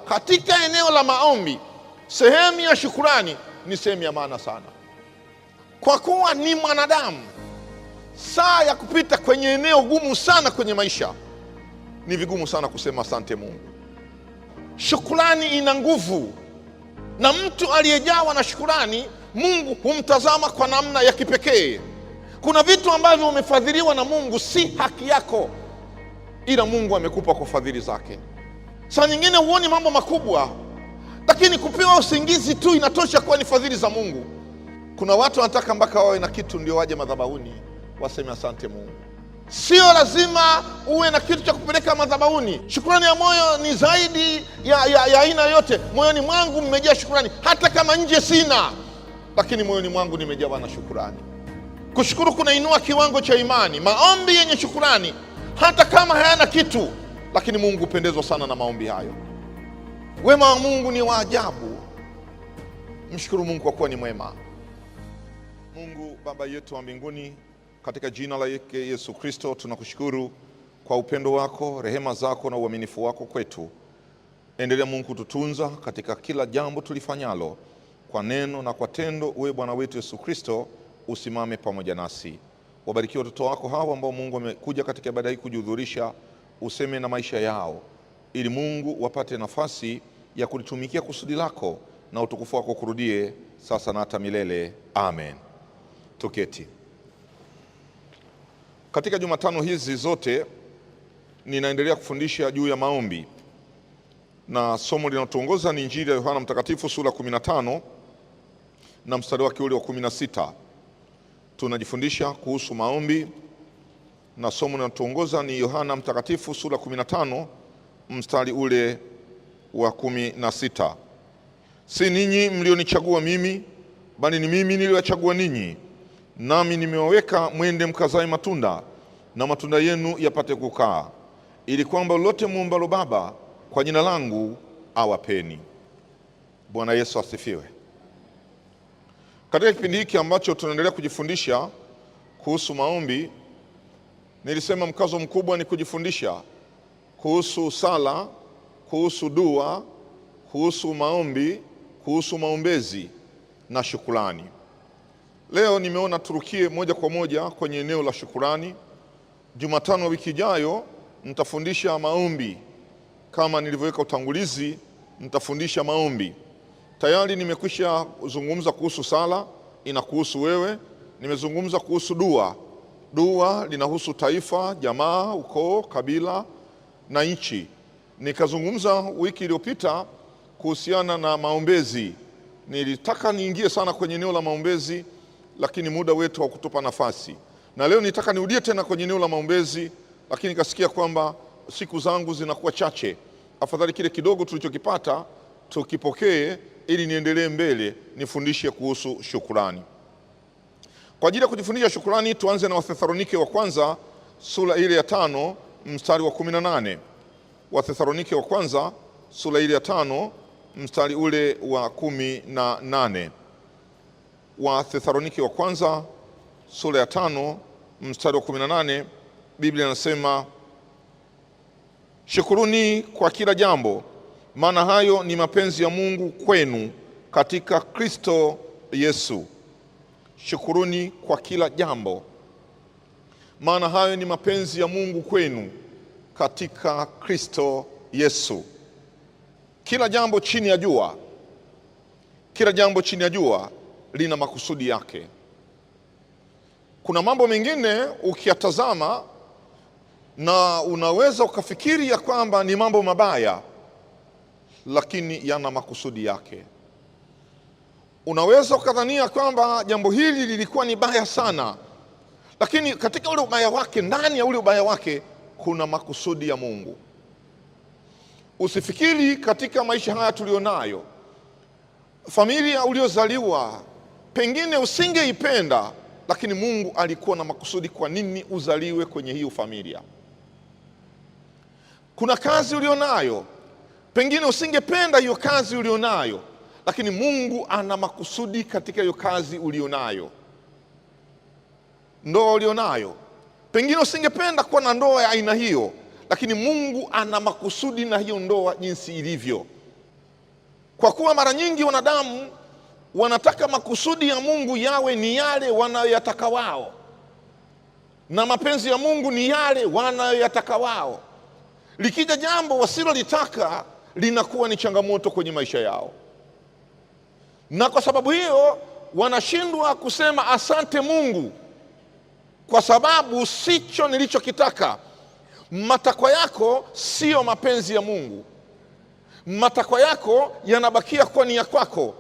Katika eneo la maombi, sehemu ya shukurani ni sehemu ya maana sana, kwa kuwa ni mwanadamu. Saa ya kupita kwenye eneo gumu sana kwenye maisha, ni vigumu sana kusema asante Mungu. Shukurani ina nguvu, na mtu aliyejawa na shukurani, Mungu humtazama kwa namna ya kipekee. Kuna vitu ambavyo umefadhiliwa na Mungu, si haki yako, ila Mungu amekupa kwa fadhili zake. Saa nyingine huoni mambo makubwa, lakini kupewa usingizi tu inatosha kuwa ni fadhili za Mungu. Kuna watu wanataka mpaka wawe na kitu ndio waje madhabahuni waseme asante Mungu. Sio lazima uwe na kitu cha kupeleka madhabahuni. Shukrani ya moyo ni zaidi ya aina yote. Moyoni mwangu mmejaa shukrani, hata kama nje sina, lakini moyoni mwangu nimejawa na shukrani. Kushukuru kunainua kiwango cha imani. Maombi yenye shukrani, hata kama hayana kitu, lakini Mungu hupendezwa sana na maombi hayo. Wema wa Mungu ni wa ajabu. Mshukuru Mungu kwa kuwa ni mwema. Mungu Baba yetu wa mbinguni, katika jina la Yesu Kristo tunakushukuru kwa upendo wako, rehema zako na uaminifu wako kwetu. Endelea Mungu kututunza katika kila jambo tulifanyalo, kwa neno na kwa tendo. Uwe Bwana wetu Yesu Kristo usimame pamoja nasi. Wabarikiwe watoto wako hawa ambao Mungu amekuja katika ibada hii kujihudhurisha, useme na maisha yao, ili Mungu wapate nafasi ya kulitumikia kusudi lako, na utukufu wako kurudie sasa na hata milele. Amen. Tuketi. Katika Jumatano hizi zote ninaendelea kufundisha juu ya maombi, na somo linalotuongoza ni Injili ya Yohana Mtakatifu sura 15 na mstari wake ule wa 16. Tunajifundisha kuhusu maombi, na somo linalotuongoza ni Yohana Mtakatifu sura 15 mstari ule wa 16. Si ninyi mlionichagua mimi, bali ni mimi niliowachagua ninyi, nami nimewaweka mwende mkazae matunda, na matunda yenu yapate kukaa, ili kwamba lolote muombalo Baba kwa jina langu awapeni. Bwana Yesu asifiwe. Katika kipindi hiki ambacho tunaendelea kujifundisha kuhusu maombi, nilisema mkazo mkubwa ni kujifundisha kuhusu sala, kuhusu dua, kuhusu maombi, kuhusu maombezi na shukrani. Leo nimeona turukie moja kwa moja kwenye eneo la shukrani. Jumatano wiki ijayo nitafundisha maombi. Kama nilivyoweka utangulizi, nitafundisha maombi. Tayari nimekwisha zungumza kuhusu sala, inakuhusu wewe. Nimezungumza kuhusu dua. Dua linahusu taifa, jamaa, ukoo, kabila na nchi. Nikazungumza wiki iliyopita kuhusiana na maombezi. Nilitaka niingie sana kwenye eneo la maombezi, lakini muda wetu haukutupa nafasi. Na leo nitaka nirudie tena kwenye eneo la maombezi, lakini nikasikia kwamba siku zangu zinakuwa chache. Afadhali kile kidogo tulichokipata tukipokee, ili niendelee mbele nifundishe kuhusu shukrani. Kwa ajili ya kujifundisha shukrani, tuanze na Wathesalonike wa kwanza sura ile ya 5 mstari wa 18. Wathesalonike wa kwanza sura ile ya 5 mstari ule wa 18. Wathesalonike wa kwanza sura ya 5 mstari wa 18, Biblia inasema, shukuruni kwa kila jambo, maana hayo ni mapenzi ya Mungu kwenu katika Kristo Yesu. Shukuruni kwa kila jambo, maana hayo ni mapenzi ya Mungu kwenu katika Kristo Yesu. Kila jambo chini ya jua, kila jambo chini ya jua lina makusudi yake. Kuna mambo mengine ukiyatazama na unaweza ukafikiri ya kwamba ni mambo mabaya, lakini yana makusudi yake. Unaweza ukadhania kwamba jambo hili lilikuwa ni baya sana, lakini katika ule ubaya wake, ndani ya ule ubaya wake kuna makusudi ya Mungu. Usifikiri katika maisha haya tulionayo, familia uliozaliwa pengine usingeipenda, lakini Mungu alikuwa na makusudi kwa nini uzaliwe kwenye hiyo familia. Kuna kazi ulionayo, pengine usingependa hiyo kazi ulionayo, lakini Mungu ana makusudi katika hiyo kazi ulionayo. Ndoa ulionayo, pengine usingependa kuwa na ndoa ya aina hiyo, lakini Mungu ana makusudi na hiyo ndoa jinsi ilivyo. Kwa kuwa mara nyingi wanadamu wanataka makusudi ya Mungu yawe ni yale wanayoyataka wao, na mapenzi ya Mungu ni yale wanayoyataka wao. Likija jambo wasilolitaka linakuwa ni changamoto kwenye maisha yao, na kwa sababu hiyo wanashindwa kusema asante Mungu, kwa sababu sicho nilichokitaka. Matakwa yako sio mapenzi ya Mungu. Matakwa yako yanabakia kuwa ni ya kwako,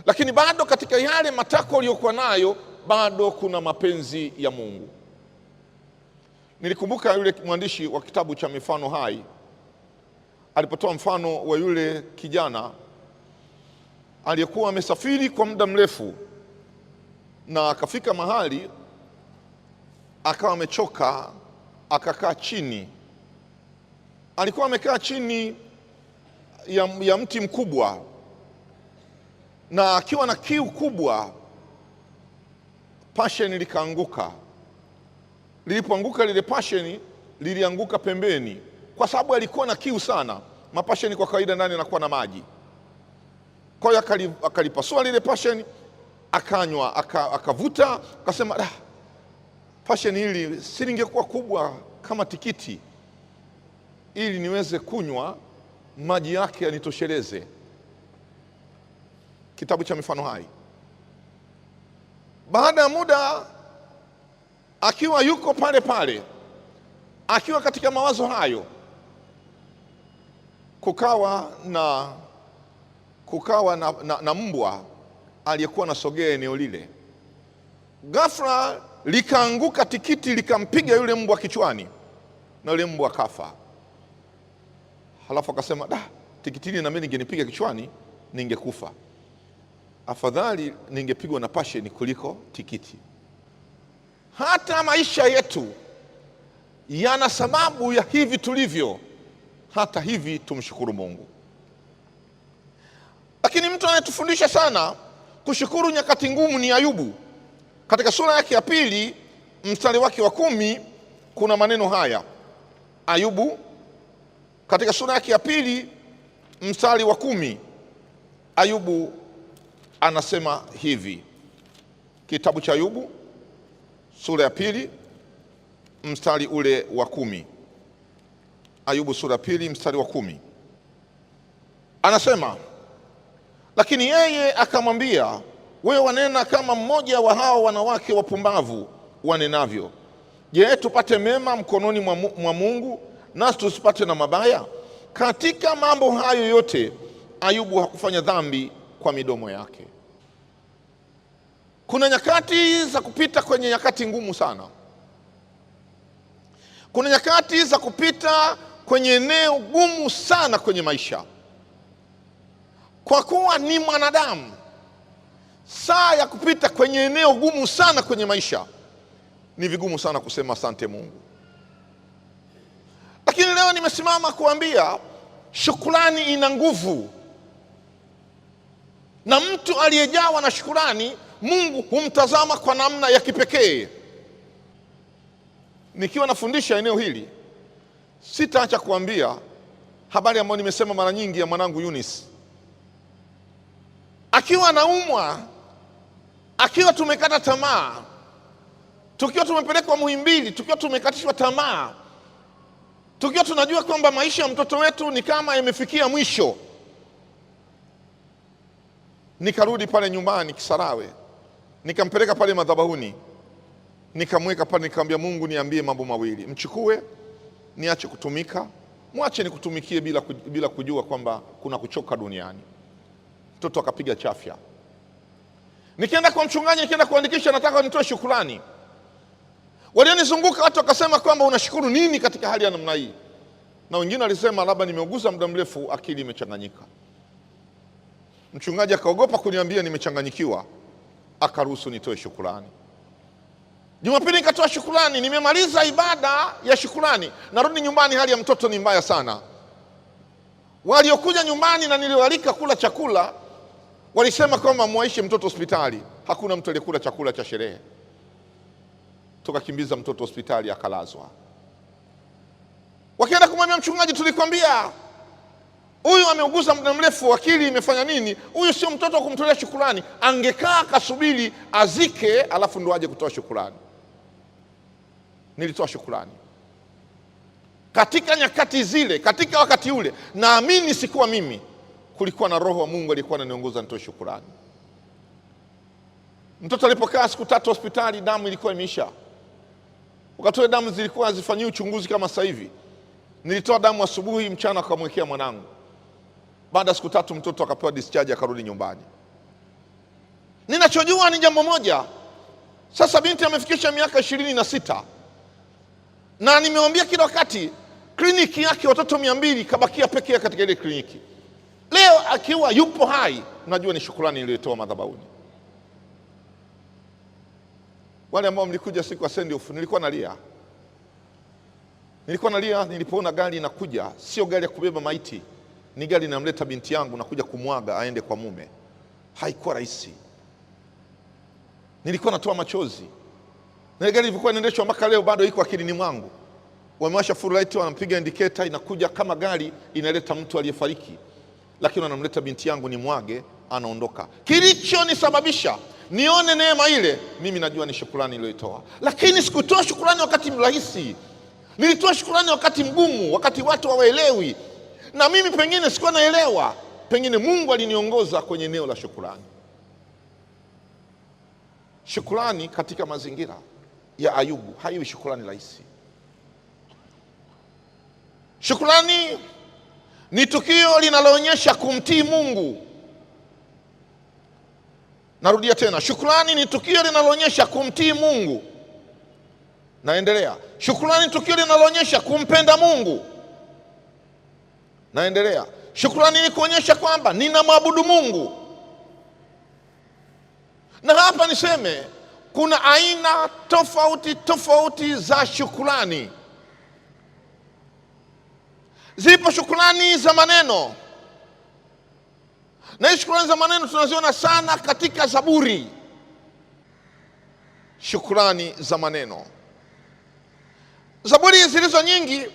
lakini bado katika yale matakwa uliyokuwa nayo bado kuna mapenzi ya Mungu. Nilikumbuka yule mwandishi wa kitabu cha Mifano Hai alipotoa mfano wa yule kijana aliyekuwa amesafiri kwa muda mrefu na akafika mahali akawa amechoka, akakaa chini. Alikuwa amekaa chini ya mti mkubwa, na akiwa na kiu kubwa, pasheni likaanguka. Lilipoanguka lile pasheni lilianguka pembeni, kwa sababu alikuwa na kiu sana. Mapasheni kwa kawaida ndani yanakuwa na maji. Kwa hiyo akalipasua lile pasheni, akanywa, akavuta, akasema pasheni hili si lingekuwa kubwa kama tikiti, ili niweze kunywa maji yake yanitosheleze. Kitabu cha Mifano Hai. Baada ya muda, akiwa yuko pale pale, akiwa katika mawazo hayo, kukawa na mbwa aliyekuwa anasogea eneo lile. Ghafla likaanguka tikiti, likampiga yule mbwa kichwani, na yule mbwa akafa. Halafu akasema, tikiti hili na mimi ningenipiga kichwani ningekufa. Afadhali ningepigwa na pasheni kuliko tikiti. Hata maisha yetu yana sababu ya hivi tulivyo. Hata hivi tumshukuru Mungu. Lakini mtu anayetufundisha sana kushukuru nyakati ngumu ni Ayubu. Katika sura yake ya 2 mstari wake wa 10 kuna maneno haya. Ayubu katika sura yake ya 2 mstari wa 10, Ayubu anasema hivi. Kitabu cha Ayubu sura ya 2 mstari ule wa 10. Ayubu sura ya 2 mstari wa 10. Anasema, lakini yeye akamwambia, wewe wanena kama mmoja wa hao wanawake wapumbavu wanenavyo. Je, tupate mema mkononi mwa Mungu, nasi tusipate na mabaya? Katika mambo hayo yote Ayubu hakufanya dhambi kwa midomo yake. Kuna nyakati za kupita kwenye nyakati ngumu sana. Kuna nyakati za kupita kwenye eneo gumu sana kwenye maisha. Kwa kuwa ni mwanadamu, saa ya kupita kwenye eneo gumu sana kwenye maisha ni vigumu sana kusema asante Mungu. Lakini leo nimesimama kuambia shukrani ina nguvu, na mtu aliyejawa na shukrani Mungu humtazama kwa namna ya kipekee. Nikiwa nafundisha eneo hili, sitaacha kuambia habari ambayo nimesema mara nyingi ya mwanangu Eunice. Akiwa anaumwa, akiwa tumekata tamaa, tukiwa tumepelekwa Muhimbili, tukiwa tumekatishwa tamaa, tukiwa tunajua kwamba maisha ya mtoto wetu ni kama yamefikia mwisho, nikarudi pale nyumbani Kisarawe, nikampeleka pale madhabahuni, nikamweka pale, nikamwambia Mungu, niambie mambo mawili: mchukue, niache kutumika, mwache nikutumikie bila kujua kwamba kuna kuchoka duniani. Mtoto akapiga chafya. Nikaenda kwa mchungaji, nikaenda kuandikisha, nataka nitoe shukrani. Walionizunguka watu wakasema kwamba unashukuru nini katika hali ya namna hii? Na wengine walisema labda nimeuguza muda mrefu, akili imechanganyika. Mchungaji akaogopa kuniambia nimechanganyikiwa, akaruhusu nitoe shukrani. Jumapili nikatoa shukrani, nimemaliza ibada ya shukrani, narudi nyumbani, hali ya mtoto ni mbaya sana. Waliokuja nyumbani na niliwalika kula chakula walisema kwamba muaishe mtoto hospitali. Hakuna mtu aliyekula chakula cha sherehe. Tukakimbiza mtoto hospitali, akalazwa. Wakaenda kumwambia mchungaji, tulikwambia Huyu ameuguza muda mrefu, akili imefanya nini? Huyu sio mtoto wa kumtolea shukrani. Angekaa akasubiri azike, alafu ndo aje kutoa shukrani. Nilitoa shukrani katika nyakati zile, katika wakati ule. Naamini sikuwa mimi, kulikuwa na Roho wa Mungu alikuwa ananiongoza nitoe shukrani. Mtoto alipokaa siku 3 hospitali, damu ilikuwa imeisha. Wakati ule damu zilikuwa hazifanyi uchunguzi kama sasa hivi. Nilitoa damu asubuhi, mchana akamwekea mwanangu. Baada ya siku 3 mtoto akapewa discharge, akarudi nyumbani. Ninachojua ni jambo moja. Sasa binti amefikisha miaka 26 na nimewambia kila wakati, kliniki yake watoto 200 kabakia pekee katika ile kliniki. Leo akiwa yupo hai, unajua ni shukrani niliyotoa madhabahuni. Wale ambao mlikuja siku ya send off, nilikuwa nalia nilipoona gari inakuja. Sio gari ya kubeba maiti, ni gari inamleta binti yangu na kuja kumwaga aende kwa mume. Haikuwa rahisi. Nilikuwa natoa machozi. Na gari ilikuwa inaendeshwa mpaka leo bado iko akilini mwangu. Wamewasha full light, wanampiga indicator, inakuja kama gari inaleta mtu aliyefariki, lakini wanamleta binti yangu ni mwage, anaondoka. Kilichonisababisha nione neema ile, mimi najua ni shukrani niliyoitoa. Lakini sikutoa shukrani wakati rahisi. Nilitoa shukrani wakati mgumu, wakati watu hawaelewi. Na mimi pengine sikuwa naelewa, pengine Mungu aliniongoza kwenye eneo la shukrani. Shukrani katika mazingira ya Ayubu haiwi shukrani rahisi. Shukrani ni tukio linaloonyesha kumtii Mungu. Narudia tena, shukrani ni tukio linaloonyesha kumtii Mungu. Naendelea, shukrani ni tukio linaloonyesha kumpenda Mungu. Naendelea, shukrani ni kuonyesha kwamba ninamwabudu Mungu. Na hapa niseme kuna aina tofauti za shukrani. Zipo shukrani za maneno, na shukrani za maneno tunaziona sana katika Zaburi. Shukrani za maneno, Zaburi zilizo nyingi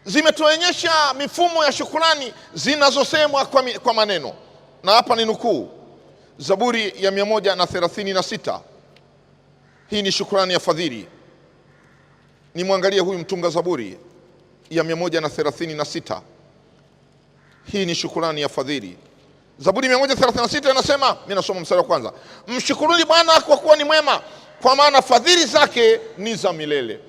zimetuonyesha mifumo ya shukrani zinazosemwa kwa maneno. Na hapa ni nukuu Zaburi ya 136. Hii ni shukrani ya fadhili. Nimwangalie huyu mtunga Zaburi ya 136. Hii ni shukrani ya fadhili. Zaburi 136 inasema, mimi nasoma mstari wa kwanza: mshukuruni Bwana kwa kuwa ni mwema, kwa maana fadhili zake ni za milele.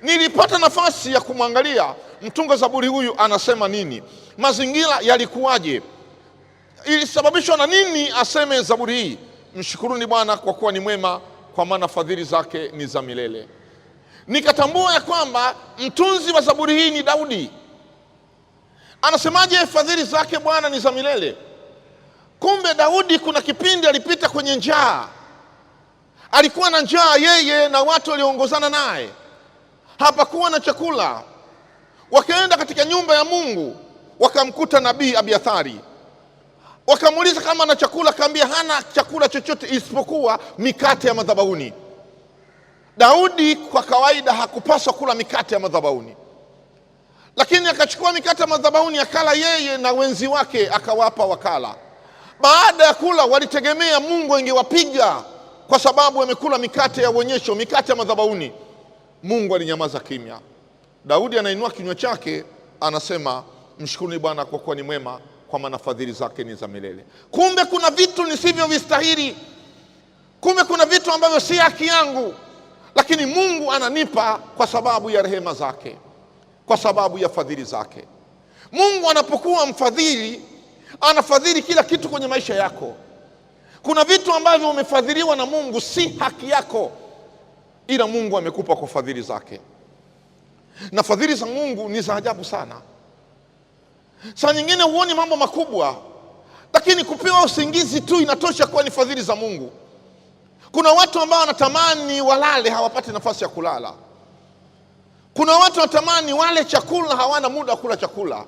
Nilipata nafasi ya kumwangalia mtunga Zaburi huyu anasema nini, mazingira yalikuwaje, ilisababishwa na nini aseme Zaburi hii, mshukuruni Bwana kwa kuwa ni mwema, kwa maana fadhili zake ni za milele. Nikatambua ya kwamba mtunzi wa Zaburi hii ni Daudi. Anasemaje fadhili zake Bwana ni za milele? Kumbe Daudi kuna kipindi alipita kwenye njaa. Alikuwa na njaa yeye na watu walioongozana naye, hapakuwa na chakula. Wakaenda katika nyumba ya Mungu, wakamkuta nabii Abiathari. Wakamuuliza kama ana chakula, akaambia hana chakula chochote isipokuwa mikate ya madhabahuni. Daudi kwa kawaida hakupaswa kula mikate ya madhabahuni, lakini akachukua mikate ya madhabahuni akala yeye na wenzi wake, akawapa wakala. Baada ya kula walitegemea Mungu angewapiga kwa sababu wamekula mikate ya uonyesho, mikate ya madhabahuni. Mungu alinyamaza kimya. Daudi anainua kinywa chake, anasema mshukuruni Bwana kwa kuwa ni mwema, kwa maana fadhili zake ni za milele. Kumbe kuna vitu nisivyovistahili. Kumbe kuna vitu ambavyo si haki yangu, lakini Mungu ananipa kwa sababu ya rehema zake, kwa sababu ya fadhili zake. Mungu anapokuwa mfadhili, anafadhili kila kitu kwenye maisha yako. Kuna vitu ambavyo umefadhiliwa na Mungu, si haki yako, ila Mungu amekupa kwa fadhili zake. Na fadhili za Mungu ni za ajabu sana. Saa nyingine huoni mambo makubwa, lakini kupewa usingizi tu inatosha kuwa ni fadhili za Mungu. Kuna watu ambao wanatamani walale, hawapati nafasi ya kulala. Kuna watu wanatamani wale chakula, hawana muda wa kula chakula.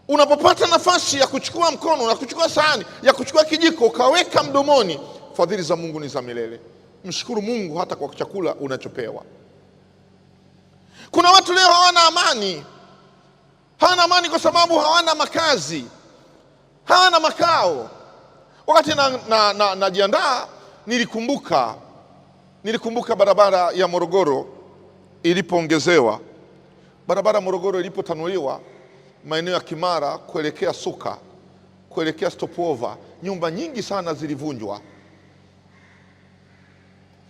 Unapopata nafasi ya kuchukua mkono na kuchukua sahani, ya kuchukua kijiko ukaweka mdomoni, fadhili za Mungu ni za milele. Mshukuru Mungu hata kwa chakula unachopewa. Kuna watu leo hawana amani, hawana amani kwa sababu hawana makazi, hawana makao. Wakati najiandaa nilikumbuka barabara ya Morogoro ilipoongezewa, barabara Morogoro ilipotanuliwa maeneo ya Kimara kuelekea Suka, kuelekea Stopover, nyumba nyingi sana zilivunjwa,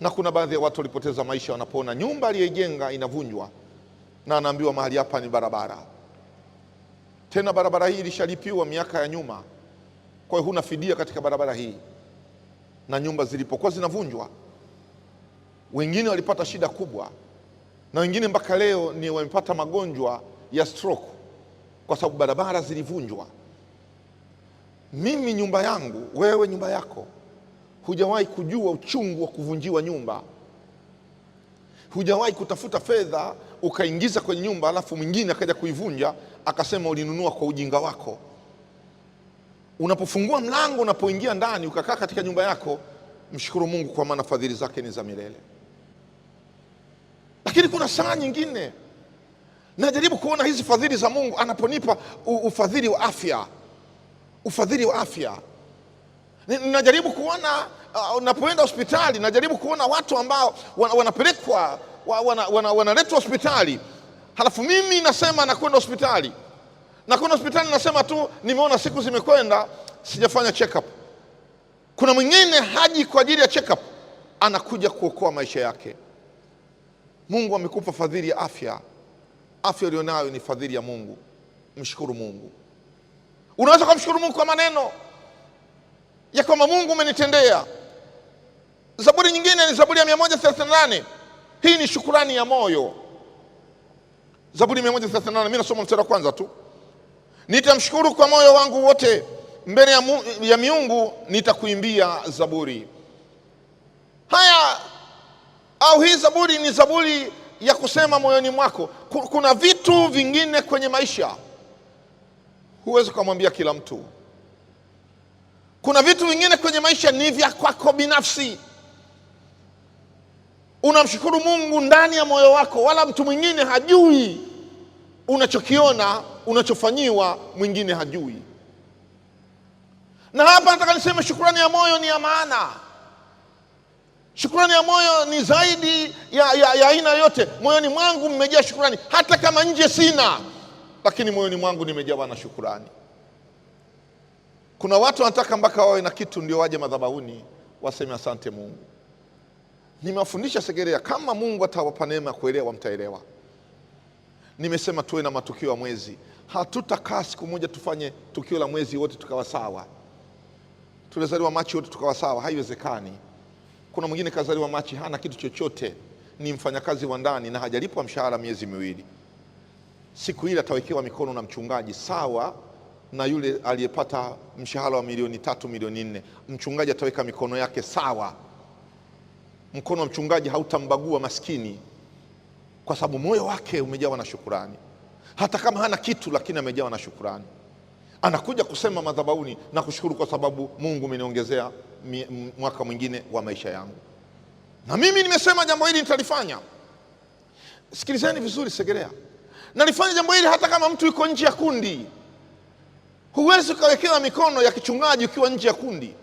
na kuna baadhi ya watu walipoteza maisha wanapoona nyumba aliyojenga inavunjwa na anaambiwa mahali hapa ni barabara. Tena barabara hii ilishalipiwa miaka ya nyuma, kwa hiyo huna fidia katika barabara hii. Na nyumba zilipokuwa zinavunjwa, wengine walipata shida kubwa, na wengine mpaka leo ni wamepata magonjwa ya stroke kwa sababu barabara zilivunjwa. Mimi nyumba yangu, wewe nyumba yako, hujawahi kujua uchungu wa kuvunjiwa nyumba. Hujawahi kutafuta fedha ukaingiza kwenye nyumba alafu mwingine akaja kuivunja akasema ulinunua kwa ujinga wako. Unapofungua mlango, unapoingia ndani ukakaa katika nyumba yako, mshukuru Mungu kwa maana fadhili zake ni za milele. Lakini kuna saa nyingine najaribu kuona hizi fadhili za Mungu anaponipa ufadhili wa afya, ufadhili wa afya. Najaribu kuona unapoenda hospitali, najaribu kuona watu ambao wanapelekwa wanaletwa hospitali, halafu mimi nasema nakwenda hospitali, nasema tu nimeona siku zimekwenda sijafanya check up. Kuna mwingine haji kwa ajili ya check up, anakuja kuokoa maisha yake. Mungu amekupa fadhili ya afya. Afya ulionayo ni fadhili ya Mungu. Mshukuru Mungu. Unaweza kumshukuru Mungu kwa maneno ya kwamba Mungu umenitendea. Zaburi nyingine ni Zaburi ya 138. Hii ni shukrani ya moyo. Zaburi 138, mimi nasoma mstari wa kwanza tu. Nitamshukuru kwa moyo wangu wote, mbele ya miungu nitakuimbia zaburi. Haya, au hii zaburi ni zaburi ya kusema moyoni mwako. Kuna vitu vingine kwenye maisha huwezi kumwambia kila mtu. Kuna vitu vingine kwenye maisha ni vya kwako binafsi. Unamshukuru Mungu ndani ya moyo wako, wala mtu mwingine hajui. Unachokiona, unachofanyiwa, mwingine hajui. Na hapa nataka niseme shukrani ya moyo ni ya maana. Shukrani ya moyo ni zaidi ya aina yote. Moyoni mwangu mmejaa shukrani, hata kama nje sina, lakini moyoni mwangu nimejawa na shukrani. Kuna watu wanataka mpaka wawe na kitu ndio waje madhabahuni waseme asante Mungu. Nimewafundisha Segerea, kama Mungu atawapa neema kuelewa, mtaelewa. Nimesema tuwe na matukio ya mwezi. Hatutakaa siku moja tufanye tukio la mwezi wote tukawa sawa. Tulizaliwa Machi wote tukawa sawa, haiwezekani. Kuna mwingine kazaliwa Machi hana kitu chochote, ni mfanyakazi wa ndani na hajalipwa mshahara miezi miwili. Siku ile atawekewa mikono na mchungaji sawa na yule aliyepata mshahara wa milioni 3, milioni 4. Mchungaji ataweka mikono yake sawa. Mkono wa mchungaji hautambagua maskini, kwa sababu moyo wake umejawa na shukrani. Hata kama hana kitu, lakini amejawa na shukrani. Anakuja kusema madhabahuni na kushukuru kwa sababu Mungu ameniongezea mwaka mwingine wa maisha yangu. Na mimi nimesema jambo hili nitalifanya. Sikilizeni vizuri Segerea. Nalifanya jambo hili hata kama mtu yuko nje ya kundi. Huwezi kuwekewa mikono ya kichungaji ukiwa nje ya kundi.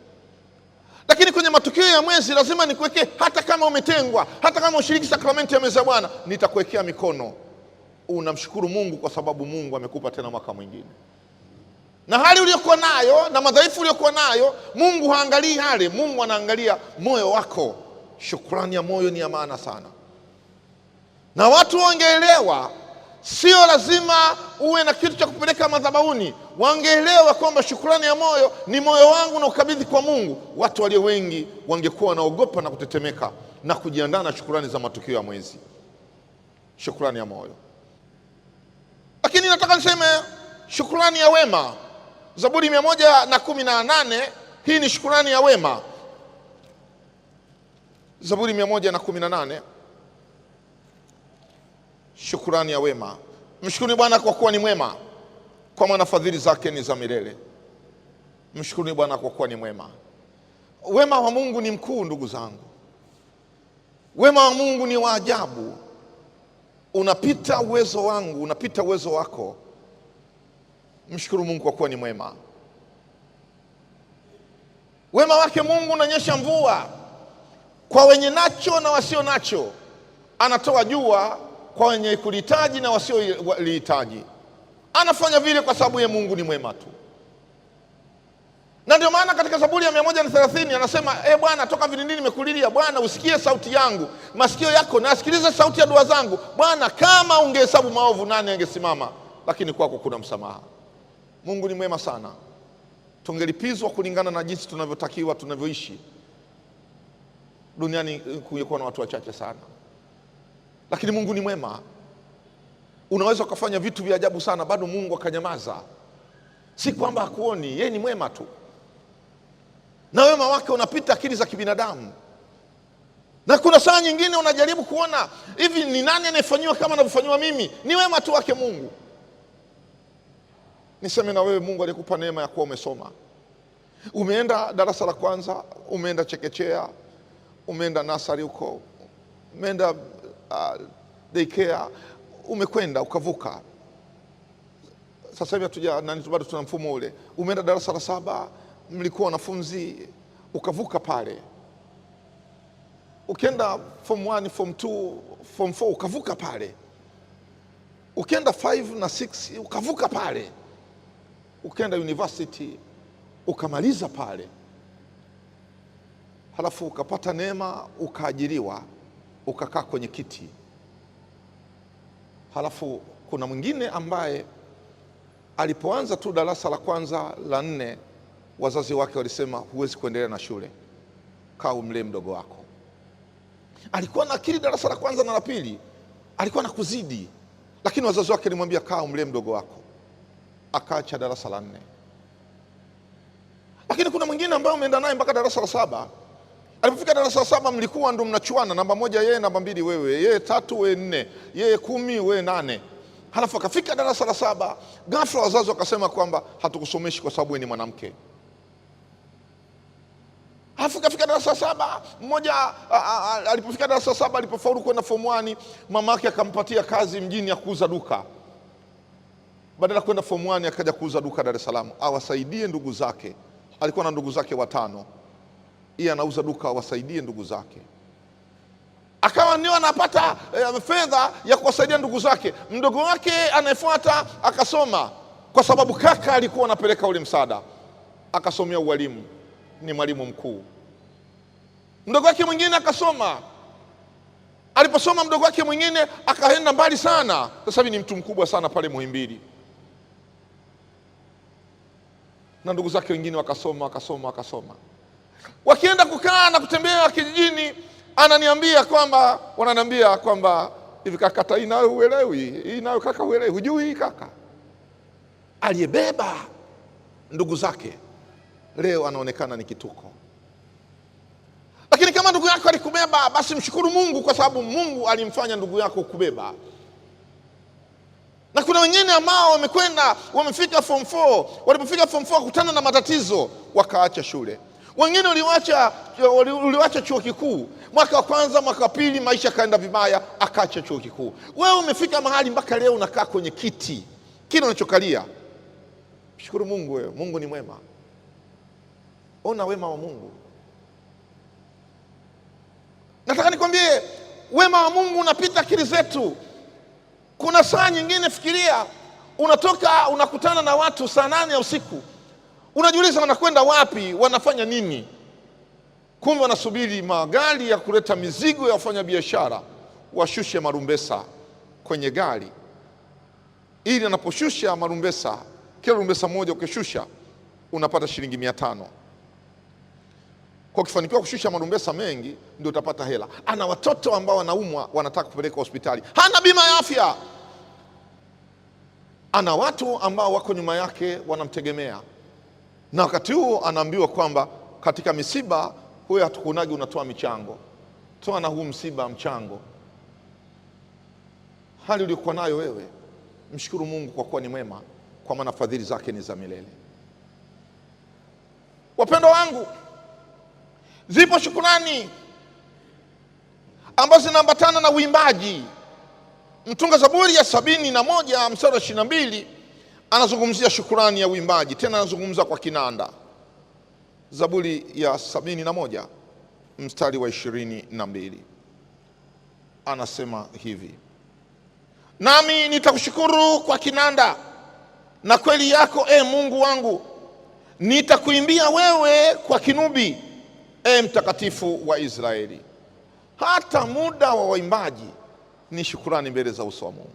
Lakini kwenye matukio ya mwezi lazima nikuwekee, hata kama umetengwa, hata kama ushiriki sakramenti ya meza ya Bwana, nitakuwekea mikono. Unamshukuru Mungu kwa sababu Mungu amekupa tena mwaka mwingine. Na hali uliyokuwa nayo na madhaifu uliyokuwa nayo, Mungu haangalii hali, Mungu anaangalia moyo wako. Shukrani ya moyo ni ya maana sana. Na watu wangeelewa, sio lazima uwe na kitu cha kupeleka madhabahuni. Wangeelewa kwamba shukrani ya moyo ni moyo wangu na ukabidhi kwa Mungu. Watu walio wengi wangekuwa wanaogopa na kutetemeka na kujiandaa na shukrani za matukio ya mwezi. Shukrani ya moyo. Lakini nataka niseme shukrani ya wema. Zaburi 118, hii ni shukrani ya wema. Zaburi 118, shukrani ya wema. Mshukuru Bwana kwa kuwa ni mwema, kwa maana fadhili zake ni za milele. Mshukuru Bwana kwa kuwa ni mwema. Wema wa Mungu ni mkuu, ndugu zangu. Wema wa Mungu ni wa ajabu. Unapita uwezo wangu, unapita uwezo wako. Mshukuru Mungu kwa kuwa ni mwema. Wema wake Mungu unanyesha mvua kwa wenye nacho na wasio nacho, anatoa jua kwa wenye kulihitaji na wasio lihitaji. Anafanya vile kwa sababu ye Mungu ni mwema tu. Na ndio maana katika Zaburi ya 130 anasema, Bwana, toka vilindini nimekulilia. Bwana, usikie sauti yangu, masikio yako na asikilize sauti ya dua zangu. Bwana, kama ungehesabu maovu, nani angesimama? Lakini kwako kuna msamaha. Mungu ni mwema sana. Tungelipizwa kulingana na jinsi tunavyotakiwa, tunavyoishi duniani, kungekuwa na watu wachache sana. Lakini Mungu ni mwema. Unaweza ukafanya vitu vya ajabu sana, bado Mungu akanyamaza. Si kwamba hakuoni, yeye ni mwema tu, na wema wake unapita akili za kibinadamu. Na kuna saa nyingine unajaribu kuona hivi, ni nani anayefanyiwa kama anavyofanywa mimi? Ni wema tu wake Mungu. Niseme na wewe, Mungu alikupa neema ya kuwa umesoma. Umeenda darasa la kwanza, umeenda chekechea, umeenda nasari huko, umeenda daycare, umekwenda ukavuka. Sasa hivi bado tuna mfumo ule. Umeenda darasa la 7, mlikuwa wanafunzi, ukavuka pale. Ukienda form 1, form 2, form 4, ukavuka pale. Ukienda 5 na 6, ukavuka pale. Ukienda university, ukamaliza pale. Halafu ukapata neema, ukaajiriwa, ukakaa kwenye kiti. Halafu kuna mwingine ambaye alipoanza tu darasa la kwanza, la 4, wazazi wake walisema, huwezi kuendelea na shule, kaa umlee mdogo wako. Alikuwa na akili darasa la kwanza na la pili, alikuwa na kuzidi, lakini wazazi wake walimwambia, kaa umlee mdogo wako. Akaacha darasa la 4. Lakini kuna mwingine ambaye umeenda naye mpaka darasa la 7. Alipofika darasa la 7, mlikuwa ndo mnachuana, namba 1 yeye, namba 2 wewe, yeye 3 wewe 4, yeye 10 wewe 8. Halafu akafika darasa la 7, ghafla wazazi wakasema kwamba hatukusomeshi kwa sababu wewe ni mwanamke. Halafu akafika darasa la 7, mmoja alipofika darasa la 7, alipofaulu kwenda form 1, mama yake akampatia kazi mjini ya kuuza duka. Badala kwenda form 1 akaja kuuza duka Dar es Salaam, awasaidie ndugu zake. Alikuwa na ndugu zake 5. Yeye anauza duka, awasaidie ndugu zake. Akawa ndio anapata fedha ya kuwasaidia ndugu zake. Mdogo wake anayefuata akasoma, kwa sababu kaka alikuwa anapeleka ule msaada, akasomea ualimu, ni mwalimu mkuu. Mdogo wake mwingine akasoma. Aliposoma mdogo wake mwingine akaenda mbali sana, sasa hivi ni mtu mkubwa sana pale Muhimbili. Na ndugu zake wengine wakasoma. Wakienda kukaa na kutembea kijijini, wananiambia kwamba hivi kaka, hii nayo uelewi, hii nayo kaka uelewi, hujui hii kaka. Aliyebeba ndugu zake leo anaonekana ni kituko. Lakini kama ndugu yako alikubeba, basi mshukuru Mungu, kwa sababu Mungu alimfanya ndugu yako kubeba. Na kuna wengine ambao wamefika form 4, walipofika form 4 wakutana na matatizo, wakaacha shule. Wengine uliwacha chuo kikuu, mwaka wa kwanza, mwaka wa pili, maisha kaenda vibaya, akaacha chuo kikuu. Wewe umefika mahali mpaka leo unakaa kwenye kiti kile unachokalia. Mshukuru Mungu wewe, Mungu ni mwema. Ona wema wa Mungu. Nataka nikwambie, wema wa Mungu unapita akili zetu. Kuna saa nyingine, fikiria, unatoka unakutana na watu saa 8 ya usiku. Unajiuliza wanakwenda wapi, wanafanya nini? Kumbe wanasubiri magari ya kuleta mizigo ya wafanya biashara washushe marumbesa kwenye gari, ili anaposhusha marumbesa, kila rumbesa moja ukishusha unapata shilingi 500. Kwa kifanikiwa kushusha marumbesa mengi ndio utapata hela. Ana watoto ambao wanaumwa, wanataka kupeleka hospitali, hana bima ya afya. Ana watu ambao wako nyuma yake wanamtegemea, na wakati huo anaambiwa kwamba katika misiba huyo hatukunagi unatoa michango, toa na huu msiba mchango. Hali uliokuwa nayo wewe, mshukuru Mungu kwa kuwa ni mwema, kwa maana fadhili zake ni za milele. Wapendwa wangu, zipo shukrani ambazo zinaambatana na uimbaji. Mtunga Zaburi ya 71 mstari wa 22 anazungumzia shukrani ya uimbaji, tena anazungumza kwa kinanda. Zaburi ya 71 mstari wa 22 anasema hivi: nami nitakushukuru kwa kinanda na kweli yako, Mungu wangu, nitakuimbia wewe kwa kinubi, mtakatifu wa Israeli. Hata muda wa waimbaji ni shukrani mbele za uso wa Mungu.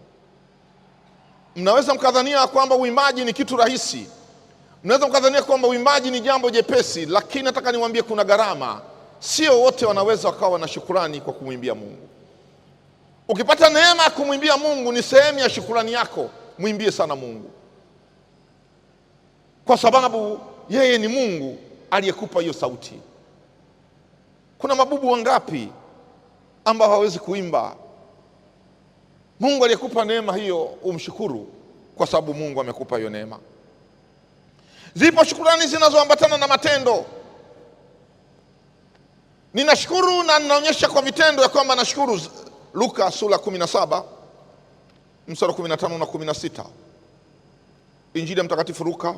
Mnaweza mkadhania kwamba uimbaji ni kitu rahisi, mnaweza mkadhania kwamba uimbaji ni jambo jepesi, lakini nataka niwaambie kuna gharama. Sio wote wanaweza wakawa na shukrani kwa kumwimbia Mungu. Ukipata neema ya kumwimbia Mungu, ni sehemu ya shukrani yako. Mwimbie sana Mungu, kwa sababu yeye ni Mungu aliyekupa hiyo sauti. Kuna mabubu wangapi ambao hawezi kuimba? Mungu aliyekupa neema hiyo, umshukuru kwa sababu Mungu amekupa hiyo neema. Zipo shukrani zinazoambatana na matendo. Ninashukuru na ninaonyesha kwa vitendo ya kwamba nashukuru. Luka sura 17 mstari 15 na 16. Injili ya Mtakatifu Luka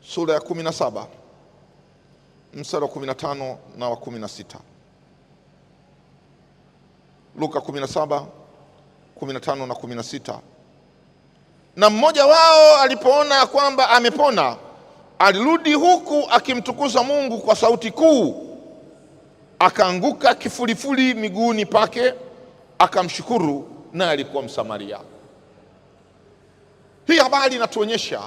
sura ya 17 mstari wa 15 na wa 16. Luka 17 15 na 16. Na mmoja wao alipoona kwamba amepona, alirudi huku akimtukuza Mungu kwa sauti kuu, akaanguka kifulifuli miguuni pake akamshukuru, na alikuwa Msamaria. Hii habari inatuonyesha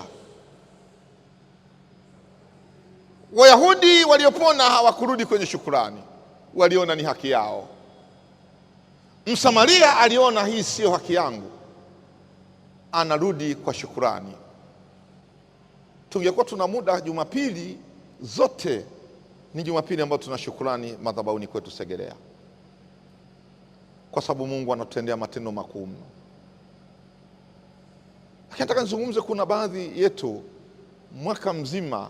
Wayahudi waliopona hawakurudi kwenye shukrani, waliona ni haki yao. Msamaria aliona hii sio haki yangu, anarudi kwa shukrani. Tungekuwa tuna muda, Jumapili zote ni Jumapili ambayo tuna shukrani madhabahuni kwetu Segerea, kwa sababu Mungu anatutendea matendo makuu mno. Lakini nataka nizungumze, kuna baadhi yetu mwaka mzima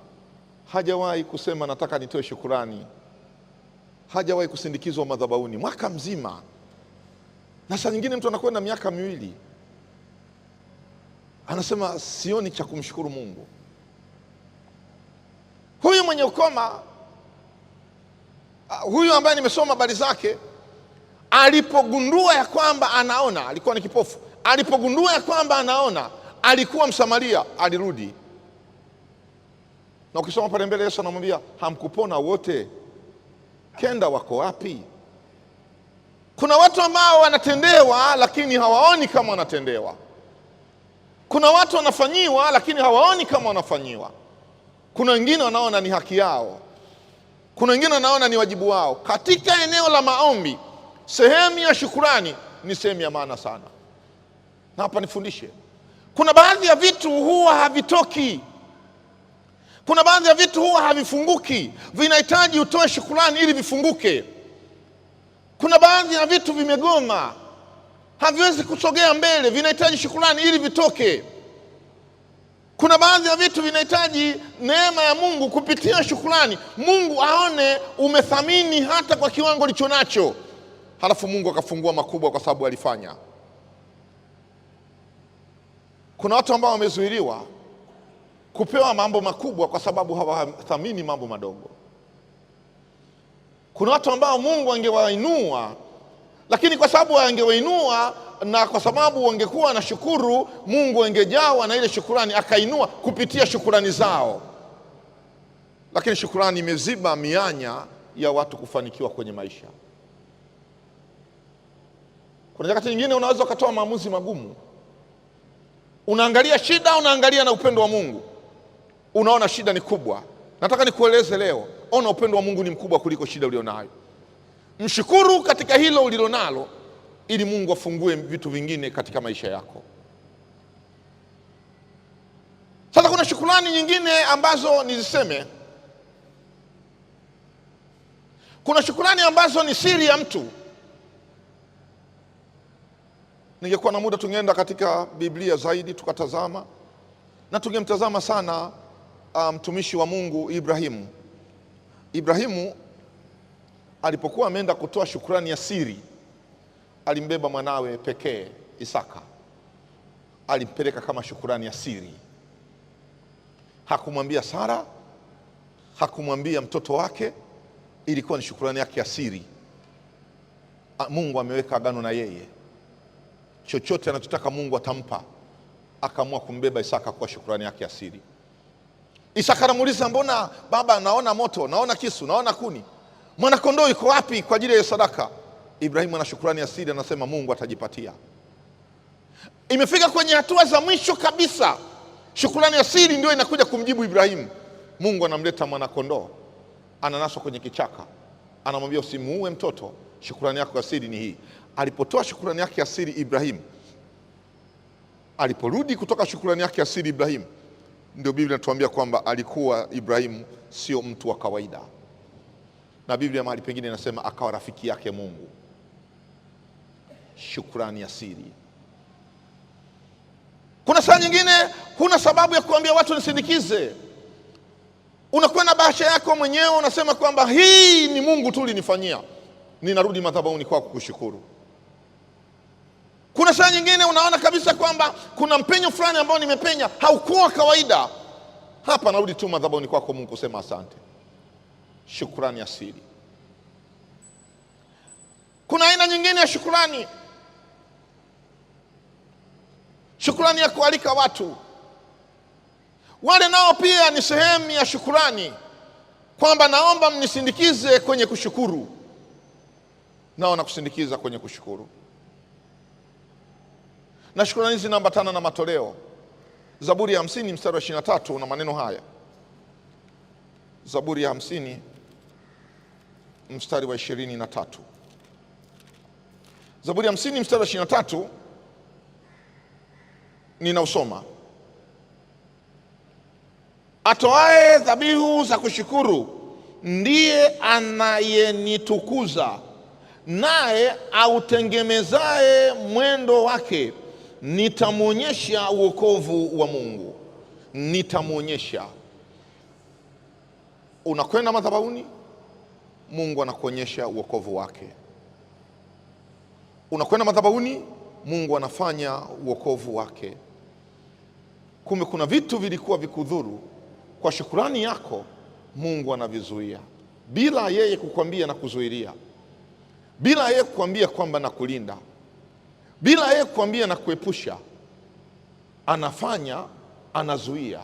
hajawahi kusema nataka nitoe shukrani, hajawahi kusindikizwa madhabahuni mwaka mzima. Na saa nyingine mtu anakwenda miaka miwili anasema sioni cha kumshukuru Mungu. Huyu mwenye ukoma, huyu ambaye nimesoma habari zake, alipogundua ya kwamba anaona, alikuwa ni kipofu, alipogundua ya kwamba anaona, alikuwa Msamaria, alirudi. Na ukisoma pale mbele Yesu anamwambia, hamkupona wote? Kenda wako wapi? Kuna watu ambao wanatendewa lakini hawaoni kama wanatendewa. Kuna watu wanafanyiwa lakini hawaoni kama wanafanyiwa. Kuna wengine wanaona ni haki yao, kuna wengine wanaona ni wajibu wao. Katika eneo la maombi, sehemu ya shukurani ni sehemu ya maana sana. Na hapa nifundishe, kuna baadhi ya vitu huwa havitoki, kuna baadhi ya vitu huwa havifunguki, vinahitaji utoe shukurani ili vifunguke. Kuna baadhi ya vitu vimegoma, haviwezi kusogea mbele, vinahitaji shukurani ili vitoke. Kuna baadhi ya vitu vinahitaji neema ya Mungu kupitia shukurani, Mungu aone umethamini hata kwa kiwango licho nacho, halafu Mungu akafungua makubwa kwa sababu alifanya. Kuna watu ambao wamezuiliwa kupewa mambo makubwa kwa sababu hawathamini mambo madogo. Kuna watu ambao Mungu angewainua, lakini kwa sababu angewainua na kwa sababu wangekuwa na shukuru, Mungu angejawa na ile shukurani, akainua kupitia shukurani zao. Lakini shukurani imeziba mianya ya watu kufanikiwa kwenye maisha. Kuna wakati nyingine unaweza ukatoa maamuzi magumu, unaangalia shida, unaangalia na upendo wa Mungu, unaona shida ni kubwa. Nataka nikueleze leo, ona upendo wa Mungu ni mkubwa kuliko shida ulionayo. Mshukuru katika hilo ulilonalo, ili Mungu afungue vitu vingine katika maisha yako. Sasa kuna shukrani nyingine ambazo niziseme. Kuna shukrani ambazo ni siri ya mtu. Ningekuwa na muda tungeenda katika Biblia zaidi tukatazama, na tungemtazama sana mtumishi wa Mungu Ibrahimu. Ibrahimu alipokuwa ameenda kutoa shukrani ya siri, alimbeba mwanawe pekee Isaka. alimpeleka kama shukurani ya siri. Hakumwambia Sara, hakumwambia mtoto wake, ilikuwa ni shukurani yake ya siri. Mungu ameweka agano na yeye, chochote anachotaka Mungu atampa. Akaamua kumbeba Isaka kwa shukurani yake ya siri. Isaka anamuuliza, mbona baba, naona moto, naona kisu, naona kuni, mwana kondoo yuko wapi kwa ajili ya sadaka? Ibrahimu ana shukurani ya siri, anasema Mungu atajipatia. Imefika kwenye hatua za mwisho kabisa, shukurani ya siri ndio inakuja kumjibu Ibrahimu. Mungu anamleta mwana kondoo, ananaswa kwenye kichaka, anamwambia usimuue mtoto, shukurani yako ya siri ni hii. Alipotoa shukurani yake ya siri Ibrahimu, aliporudi kutoka shukurani yake ya siri Ibrahimu, ndio Biblia inatuambia kwamba alikuwa Ibrahimu sio mtu wa kawaida, na Biblia mahali pengine inasema akawa rafiki yake Mungu. Shukurani ya siri. Kuna saa nyingine huna sababu ya kuambia watu nisindikize. Unakwenda bahasha yako mwenyewe, unasema kwamba hii ni Mungu tu alinifanyia, ninarudi madhabahuni kwako kushukuru. Kuna saa nyingine unaona kabisa kwamba kuna mpenyo fulani ambao nimepenya haukuwa kawaida, hapa narudi tu madhabahuni kwako Mungu kusema asante. Shukrani ya siri. Kuna aina nyingine ya shukrani, shukrani ya kualika watu. Wale nao pia ni sehemu ya shukrani, kwamba naomba mnisindikize kwenye kushukuru, nao nakusindikiza kwenye kushukuru. Na shukrani hizi zinaambatana na matoleo. Zaburi ya 50 mstari wa 23 na maneno haya. Zaburi ya 50 mstari wa 23. Zaburi ya 50 mstari wa 23 ninausoma. Atoae dhabihu za kushukuru ndiye anayenitukuza, naye autengemezae mwendo wake nitamwonyesha uokovu wa Mungu. Nitamwonyesha. Unakwenda madhabahuni, Mungu anakuonyesha uokovu wake. Unakwenda madhabahuni, Mungu anafanya uokovu wake. Kumbe kuna vitu vilikuwa vikudhuru, kwa shukrani yako Mungu anavizuia, bila yeye kukwambia na kuzuilia, bila yeye kukwambia kwamba na kulinda, bila yeye kukwambia na kuepusha. Anafanya, anazuia.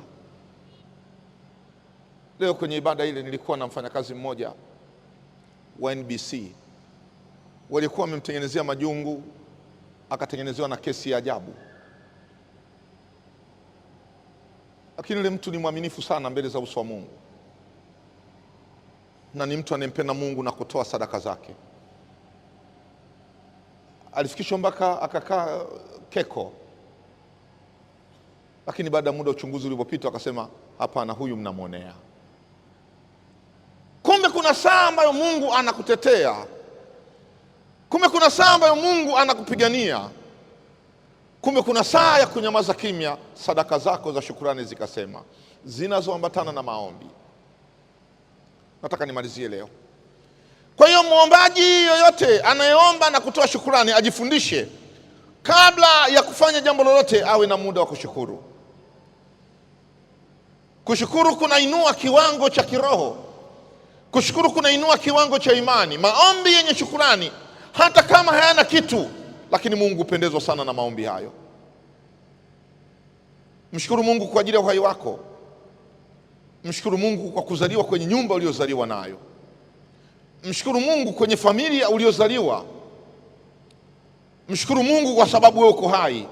Leo kwenye ibada ile nilikuwa na mfanyakazi mmoja wa NBC, walikuwa wamemtengenezea majungu, akatengenezewa na kesi ya ajabu. Lakini yule mtu ni mwaminifu sana mbele za uso wa Mungu, na ni mtu anayempenda Mungu na kutoa sadaka zake. Alifikishwa mpaka akakaa Keko, lakini baada ya muda uchunguzi ulipopita akasema hapana, huyu mnamwonea. Kumbe kuna saa ambayo Mungu anakutetea. Kumbe kuna saa ambayo Mungu anakupigania. Kumbe kuna saa ya kunyamaza kimya, sadaka zako za shukrani zikasema, zinazoambatana na maombi. Nataka nimalizie leo. Kwa hiyo muombaji yoyote anayeomba na kutoa shukrani ajifundishe, kabla ya kufanya jambo lolote awe na muda wa kushukuru. Kushukuru kunainua kiwango cha kiroho. Kushukuru kunainua kiwango cha imani. Maombi yenye shukrani, hata kama hayana kitu, lakini Mungu hupendezwa sana na maombi hayo. Mshukuru Mungu kwa ajili ya uhai wako. Mshukuru Mungu kwa kuzaliwa kwenye nyumba uliozaliwa nayo. Mshukuru Mungu kwenye familia uliozaliwa. Mshukuru Mungu kwa sababu wewe uko hai.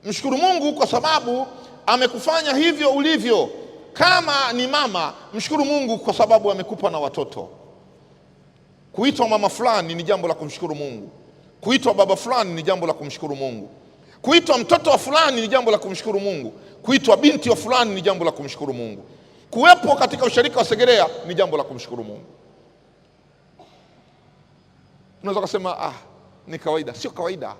Mshukuru Mungu kwa sababu amekufanya hivyo ulivyo. Kama ni mama, mshukuru Mungu kwa sababu amekupa na watoto. Kuitwa mama fulani ni jambo la kumshukuru Mungu. Kuitwa baba fulani ni jambo la kumshukuru Mungu. Kuitwa mtoto wa fulani ni jambo la kumshukuru Mungu. Kuitwa binti wa fulani ni jambo la kumshukuru Mungu. Kuwepo katika usharika wa Segerea ni jambo la kumshukuru Mungu. Unaweza kusema ni kawaida. Sio kawaida.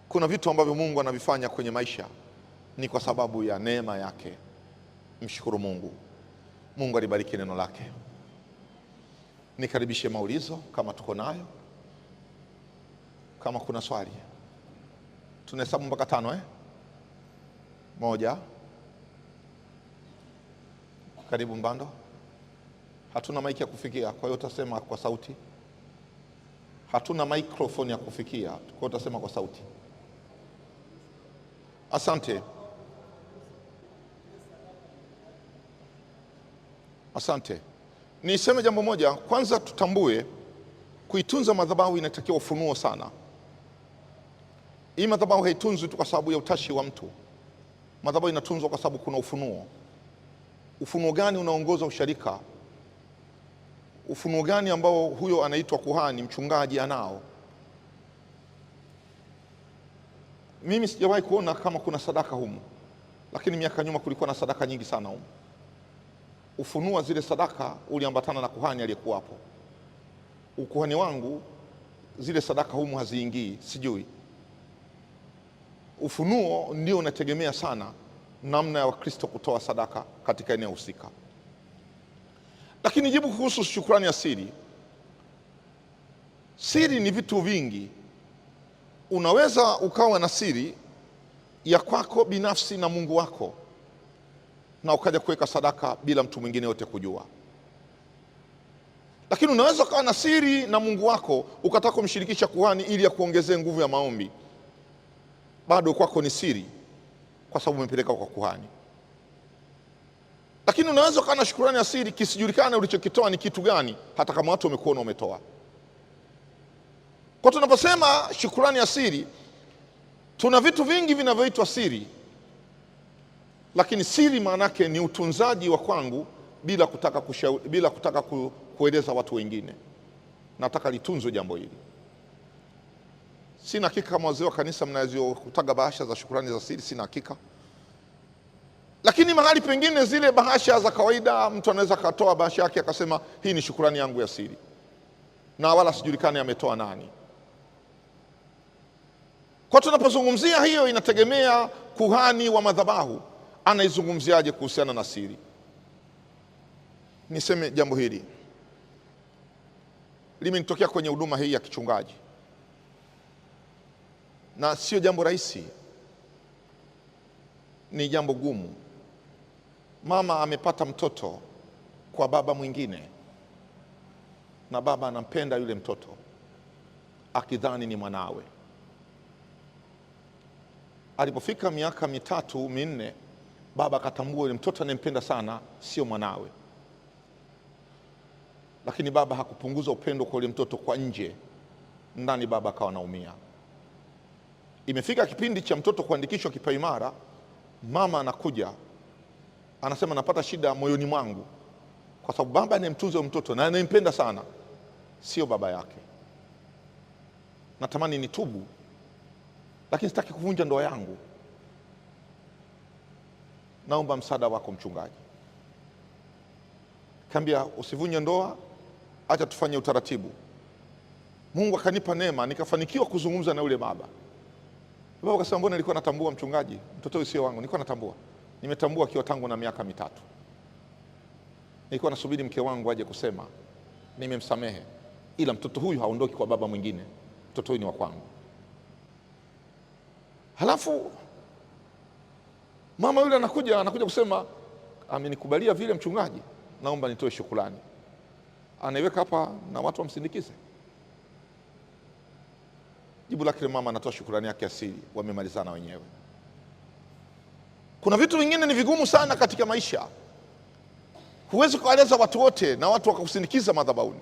Kuna vitu ambavyo Mungu anavifanya kwenye maisha ni kwa sababu ya neema yake. Mshukuru Mungu. Mungu alibariki neno lake. Nikaribishe maulizo kama tuko nayo. Kama kuna swali, tunahesabu mpaka 5 1. Karibu Mbando. Hatuna maiki ya kufikia, kwa hiyo utasema kwa sauti. Hatuna microphone ya kufikia, kwa hiyo utasema kwa sauti. Asante. Asante. Niseme jambo moja, kwanza tutambue kuitunza madhabahu inatakiwa ufunuo sana. Hii madhabahu haitunzwi tu kwa sababu ya utashi wa mtu. Madhabahu inatunzwa kwa sababu kuna ufunuo. Ufunuo gani unaongoza usharika? Ufunuo gani ambao huyo anaitwa kuhani, mchungaji anao? Mimi sijawahi kuona kama kuna sadaka humu, lakini miaka nyuma kulikuwa na sadaka nyingi sana humu. Ufunuo wa zile sadaka uliambatana na kuhani aliyekuwapo. Ukuhani wangu zile sadaka humu haziingii, sijui. Ufunuo ndio unategemea sana namna ya Wakristo kutoa sadaka katika eneo husika. Lakini jibu kuhusu shukrani ya siri. Siri ni vitu vingi. Unaweza ukawa na siri ya kwako binafsi na Mungu wako na ukaja kuweka sadaka bila mtu mwingine yote kujua. Lakini unaweza ukawa na siri na Mungu wako ukataka kumshirikisha kuhani ili akuongezee nguvu ya maombi. Bado kwako ni siri kwa sababu umepeleka kwa kuhani. Lakini unaweza ukawa na shukrani ya siri kisijulikane ulichokitoa ni kitu gani, hata kama watu wamekuona umetoa. Kwa tunaposema shukrani ya siri, tuna vitu vingi vinavyoitwa siri. Lakini siri maana yake ni utunzaji wa kwangu bila kutaka kueleza watu wengine. Nataka litunzwe jambo hili. Sina hakika kama wazee wa kanisa mnazokutaga bahasha za shukrani za siri, sina hakika. Lakini mahali pengine zile bahasha za kawaida mtu anaweza katoa bahasha yake akasema hii ni shukrani yangu ya siri, na wala sijulikane ametoa nani. Kwa tunapozungumzia hiyo, inategemea kuhani wa madhabahu anaizungumziaje kuhusiana na siri. Niseme jambo hili limenitokea kwenye huduma hii ya kichungaji, na sio jambo rahisi, ni jambo gumu. Mama amepata mtoto kwa baba mwingine, na baba anampenda yule mtoto akidhani ni mwanawe. Alipofika miaka 3 4, baba akatambua yule mtoto anayempenda sana sio mwanawe. Lakini baba hakupunguza upendo kwa yule mtoto kwa nje, ndani baba akawa anaumia. Imefika kipindi cha mtoto kuandikishwa kipaimara, mama anakuja anasema napata shida moyoni mwangu kwa sababu baba anayemtunza mtoto na anayempenda sana sio baba yake. Natamani nitubu, lakini sitaki kuvunja ndoa yangu. Naomba msaada wako mchungaji. Kaambia usivunje ndoa, acha tufanye utaratibu. Mungu akanipa neema, nikafanikiwa kuzungumza na yule baba. Baba akasema mbona nilikuwa natambua mchungaji, mtoto huyu sio wangu. Nilikuwa natambua. Nimetambua akiwa tangu na miaka 3. Nilikuwa nasubiri mke wangu aje kusema nimemsamehe, ila mtoto huyu haondoki kwa baba mwingine, mtoto huyu ni wa kwangu. Halafu mama yule anakuja kusema amenikubalia vile mchungaji, naomba nitoe shukrani. Anaiweka hapa na watu wamsindikize. Jibu lake mama anatoa shukrani yake asili, wamemalizana wenyewe. Kuna vitu vingine ni vigumu sana katika maisha. Huwezi kueleza watu wote na watu wakakusindikiza madhabahuni.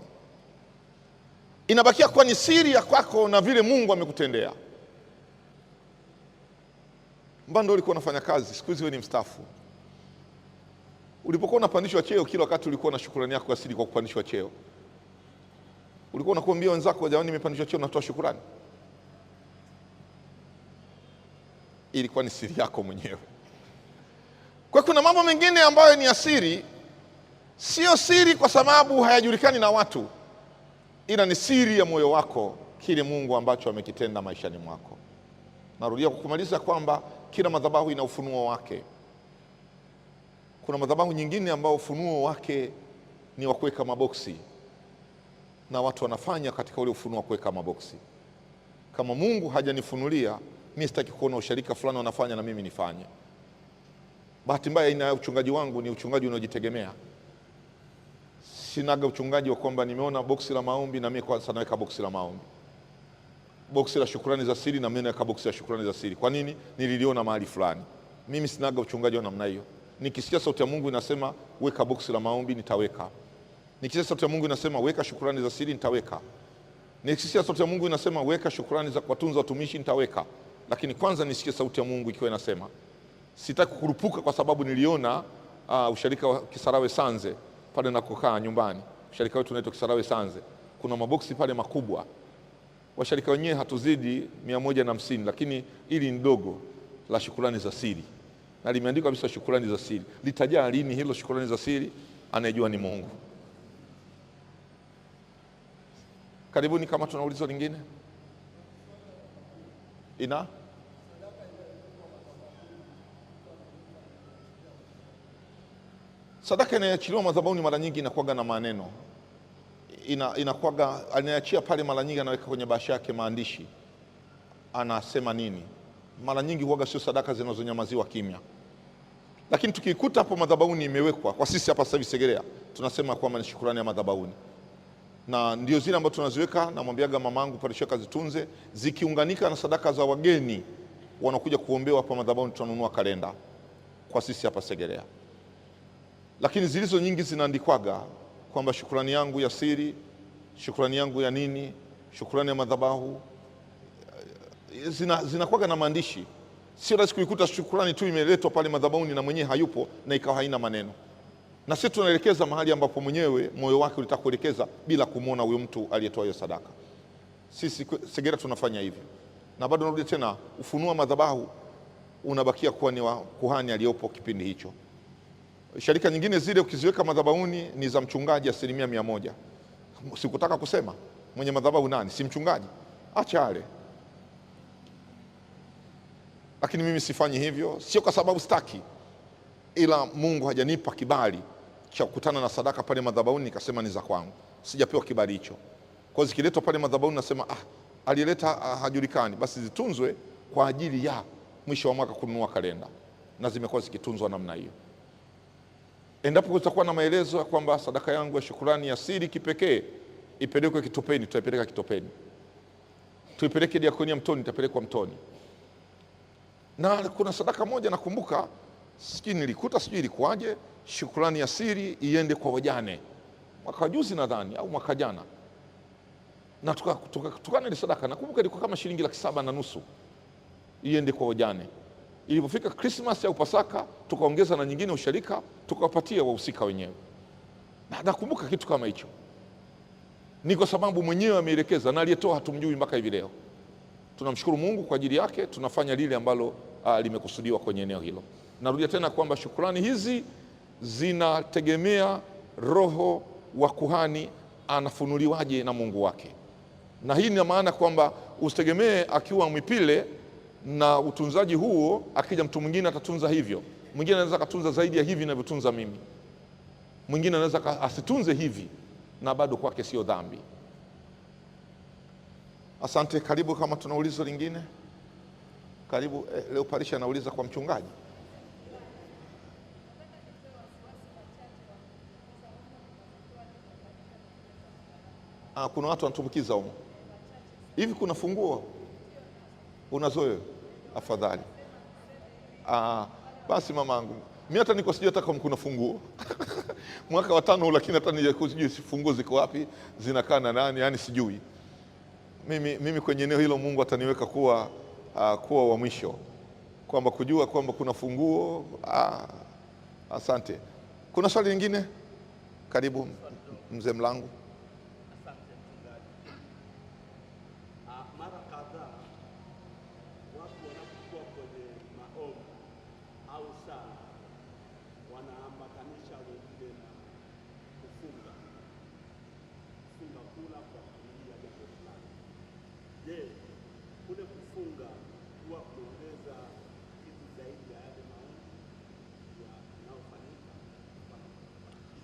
Inabakia kuwa ni siri ya kwako na vile Mungu amekutendea. Mbando ulikuwa unafanya kazi, siku hizi wewe ni mstaafu. Ulipokuwa unapandishwa cheo, kila wakati ulikuwa na shukrani yako asili kwa kupandishwa cheo. Ulikuwa unakuambia wenzako, jamani nimepandishwa cheo, natoa shukrani. Ilikuwa ni siri yako mwenyewe. Kwa kuna mambo mengine ambayo ni asiri, sio siri kwa sababu hayajulikani na watu, ila ni siri ya moyo wako, kile Mungu ambacho amekitenda maishani mwako. Narudia kukumaliza kwamba kila madhabahu ina ufunuo wake. Kuna madhabahu nyingine ambao ufunuo wake ni wa kuweka maboksi, na watu wanafanya katika ule ufunuo wa kuweka maboksi. Kama Mungu hajanifunulia, mimi sitaki kuona ushirika fulani wanafanya na mimi nifanye. Bahati mbaya ina uchungaji wangu ni uchungaji unaojitegemea. Sinaga uchungaji wa kwamba nimeona boksi la maombi na mimi kwanza naweka boksi la maombi, boksi la shukrani za siri na mimi naweka boksi la shukrani za siri. Kwa nini? Nililiona mahali fulani. Mimi sinaga uchungaji wa namna hiyo. Nikisikia sauti ya Mungu inasema weka boksi la maombi, nitaweka. Nikisikia sauti ya Mungu inasema weka shukrani za siri, nitaweka. Nikisikia sauti ya Mungu inasema weka shukrani za kuwatunza watumishi, nitaweka. Lakini kwanza nisikie sauti ya Mungu ikiwa inasema. Sitaki kukurupuka kwa sababu niliona usharika wa Kisarawe Sanze pale nakokaa nyumbani. Usharika wetu unaitwa Kisarawe Sanze. Kuna maboksi pale makubwa. Washarika wenyewe hatuzidi 150, lakini ili ni dogo la shukrani za siri. Na limeandikwa kabisa shukrani za siri. Litajaa lini hilo shukrani za siri? Anayejua ni Mungu. Karibuni kama tuna ulizo lingine. Sadaka inayoachiliwa madhabahuni mara nyingi inakuwaga na maneno. Inakuwaga anaachia pale, mara nyingi anaweka kwenye bahasha yake maandishi. Anasema nini? Mara nyingi huwaga sio sadaka zinazonyamaziwa kimya. Lakini tukikuta hapo madhabahuni imewekwa, kwa sisi hapa sasa hivi Segerea tunasema kwamba ni shukrani ya madhabahuni. Na ndio zile ambazo tunaziweka, na mwambiaga mamangu parishika zitunze, zikiunganika na sadaka za wageni wanakuja kuombewa hapa madhabahuni, tunanunua kalenda kwa sisi hapa Segerea. Lakini zilizo nyingi zinaandikwaga kwamba shukrani yangu ya siri, shukrani yangu ya nini, shukrani ya madhabahu. Zinakuwaga na maandishi. Sio rahisi kuikuta shukrani tu imeletwa pale madhabahuni na mwenyewe hayupo na ikawa haina maneno. Na sisi tunaelekeza mahali ambapo mwenyewe moyo wake ulitaka kuelekeza bila kumwona huyo mtu aliyetoa hiyo sadaka. Sisi Segerea tunafanya hivyo. Na bado narudi tena, ufunua madhabahu unabakia kuwa ni wa kuhani aliyopo kipindi hicho. Sharika nyingine zile ukiziweka madhabahuni ni za mchungaji 100%. Sikutaka kusema mwenye madhabahu nani, si mchungaji, acha ale. Lakini mimi sifanyi hivyo, sio kwa sababu sitaki, ila Mungu hajanipa kibali cha kukutana na sadaka pale madhabahuni nikasema ni za kwangu. Sijapewa kibali hicho. Kwa zikiletwa pale madhabahuni nasema aliyeleta hajulikani, basi zitunzwe kwa ajili ya mwisho wa mwaka kununua kalenda. Na zimekuwa zikitunzwa namna hiyo. Endapo kutakuwa na maelezo ya kwamba sadaka yangu ya shukrani ya siri kipekee ipelekwe Kitopeni, tutaipeleka Kitopeni. Tuipeleke Diakonia Mtoni, itapelekwa Mtoni. Na kuna sadaka moja nakumbuka, sijui nilikuta, sijui ilikuwaje, shukrani ya siri iende kwa wajane. Mwaka juzi nadhani au mwaka jana. Na tukana ile sadaka nakumbuka ilikuwa kama shilingi 750,000 iende kwa wajane. Ilipofika Christmas au Pasaka tukaongeza na nyingine usharika tukawapatia wahusika wenyewe. Na nakumbuka kitu kama hicho. Ni kwa sababu mwenyewe ameelekeza na aliyetoa hatumjui mpaka hivi leo. Tunamshukuru Mungu kwa ajili yake, tunafanya lile ambalo limekusudiwa kwenye eneo hilo. Narudia tena kwamba shukrani hizi zinategemea roho wa kuhani anafunuliwaje na Mungu wake. Na hii ni maana kwamba usitegemee akiwa Mwipile na utunzaji huo akija mtu mwingine atatunza hivyo. Mwingine anaweza kutunza zaidi ya hivi ninavyotunza mimi. Mwingine anaweza asitunze hivi na bado kwake sio dhambi. Asante. Karibu kama tuna ulizo lingine. Karibu. Leo parisha anauliza kwa mchungaji. Kuna watu wanatumbukiza huko. Hivi kuna funguo? Unazoe? Afadhali. Basi mamangu, mimi hata niko sijui hata kama kuna funguo. Mwaka wa 5 lakini hata sijui funguo ziko wapi, zinakaa na nani, yani sijui. Mimi kwenye eneo hilo Mungu ataniweka kuwa wa mwisho, kwamba kujua kwamba kuna funguo. Asante. Kuna swali lingine? Karibu mzee Mlangu. Asante mchungaji. Mara kadhaa watu wanapokuwa kwenye maombi au sala wanaambatanisha wengine na kufunga kula kwa kulia jambo fulani. Je, kule kufunga huwa kuongeza kitu zaidi ya yale maombi yanayofanyika?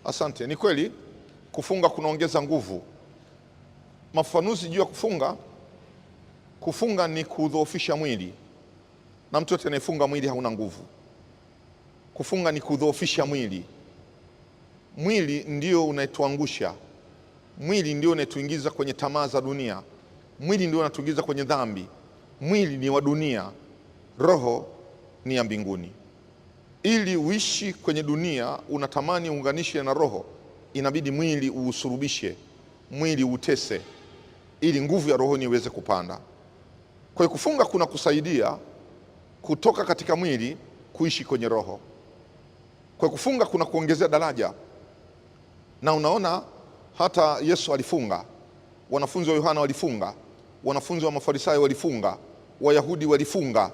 Asante. Ni kweli kufunga kunaongeza nguvu. Mafafanuzi juu ya kufunga, Kufunga ni kudhoofisha mwili, na mtu yote anayefunga mwili hauna nguvu. Kufunga ni kudhoofisha mwili. Mwili ndio unaituangusha, mwili ndio unatuingiza kwenye tamaa za dunia, mwili ndio unatuingiza kwenye dhambi. Mwili ni wa dunia, roho ni ya mbinguni. Ili uishi kwenye dunia unatamani uunganishe na roho, inabidi mwili uusurubishe, mwili utese, ili nguvu ya rohoni iweze kupanda. Kwa hiyo kufunga kuna kusaidia kutoka katika mwili kuishi kwenye roho. Kwa hiyo kufunga kuna kuongezea daraja. Na unaona hata Yesu alifunga, wanafunzi wa Yohana walifunga, wanafunzi wa Mafarisayo walifunga, Wayahudi walifunga.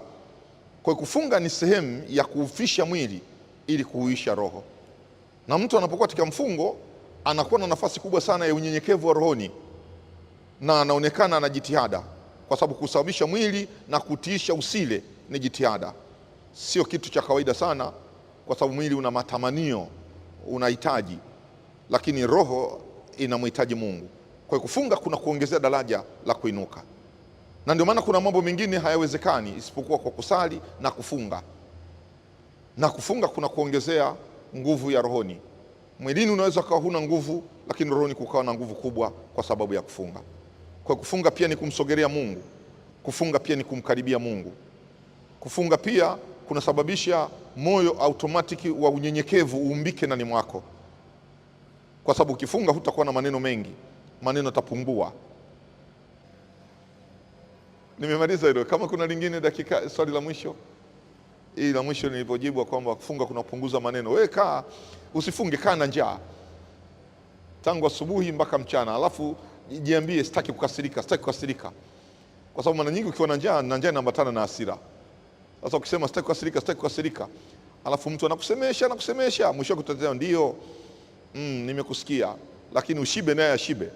Kwa hiyo kufunga ni sehemu ya kuufisha mwili ili kuuisha roho. Na mtu anapokuwa katika mfungo anakuwa na nafasi kubwa sana ya unyenyekevu wa rohoni, na anaonekana ana jitihada, kwa sababu kusababisha mwili na kutiisha usile ni jitihada, sio kitu cha kawaida sana, kwa sababu mwili una matamanio, unahitaji, lakini roho inamhitaji Mungu. Kwa hiyo kufunga kuna kuongezea daraja la kuinuka, na ndio maana kuna mambo mengine hayawezekani isipokuwa kwa kusali na kufunga. Na kufunga kuna kuongezea nguvu ya rohoni. Mwilini unaweza kuwa huna nguvu, lakini rohoni kukawa na nguvu kubwa kwa sababu ya kufunga. Kwa kufunga pia ni kumsogelea Mungu, kufunga pia ni kumkaribia Mungu. Kufunga pia kunasababisha moyo automatiki wa unyenyekevu uumbike ndani mwako, kwa sababu ukifunga hutakuwa na maneno mengi, maneno yatapungua. Nimemaliza hilo. Kama kuna lingine dakika, swali la mwisho. Hii la mwisho nilipojibu kwamba kufunga kuna kupunguza maneno. Wewe kaa, usifunge, kaa na njaa tangu asubuhi mpaka mchana, alafu jiambie sitaki kukasirika, sitaki kukasirika. Kwa sababu mara nyingi ukiwa na njaa, na njaa inaambatana na hasira. Sasa ukisema sitaki kukasirika, sitaki kukasirika, alafu mtu anakusemesha, mwisho kutetea ndio, nimekusikia, lakini ushibe naye ashibe.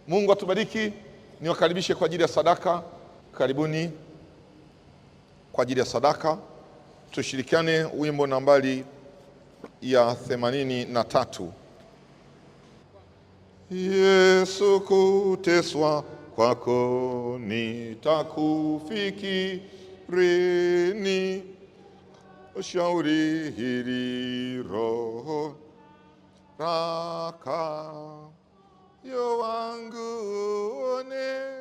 Mungu atubariki. Niwakaribishe kwa ajili ya sadaka. Karibuni kwa ajili ya sadaka. Tushirikiane wimbo nambari ya 83. Yesu, kuteswa kwako nitakufikirini, shauri hili roho raka yo wangu one